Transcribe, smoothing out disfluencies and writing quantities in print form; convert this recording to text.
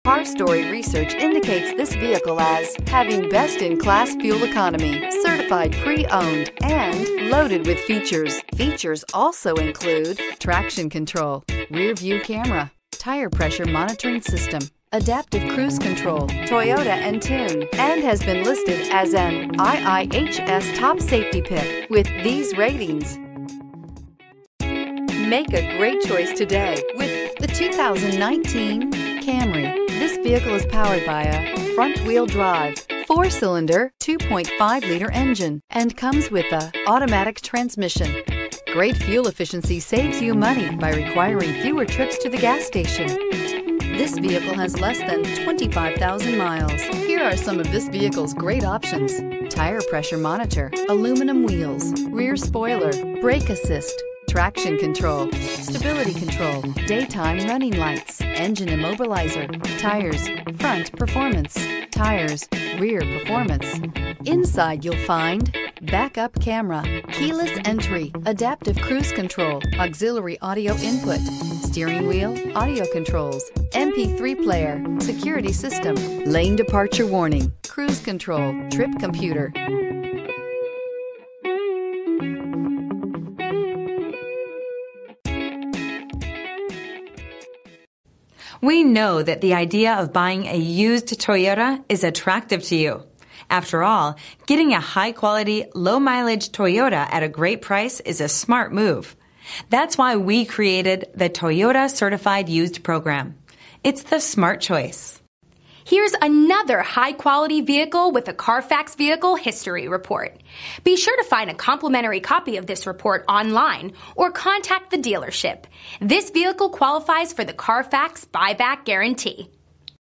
Car Story research indicates this vehicle as having best-in-class fuel economy, certified pre-owned, and loaded with features. Features also include traction control, rear view camera, tire pressure monitoring system, adaptive cruise control, Toyota ENTUNE, and has been listed as an IIHS top safety pick with these ratings. Make a great choice today with the 2019 Camry. This vehicle is powered by a front-wheel drive, 4-cylinder, 2.5-liter engine, and comes with an automatic transmission. Great fuel efficiency saves you money by requiring fewer trips to the gas station. This vehicle has less than 25,000 miles. Here are some of this vehicle's great options: tire pressure monitor, aluminum wheels, rear spoiler, brake assist, traction control, stability control, daytime running lights, engine immobilizer, tires, front performance, tires, rear performance. Inside you'll find backup camera, keyless entry, adaptive cruise control, auxiliary audio input, steering wheel audio controls, MP3 player, security system, lane departure warning, cruise control, trip computer. We know that the idea of buying a used Toyota is attractive to you. After all, getting a high-quality, low-mileage Toyota at a great price is a smart move. That's why we created the Toyota Certified Used Program. It's the smart choice. Here's another high-quality vehicle with a CARFAX Vehicle History Report. Be sure to find a complimentary copy of this report online or contact the dealership. This vehicle qualifies for the CARFAX Buyback Guarantee.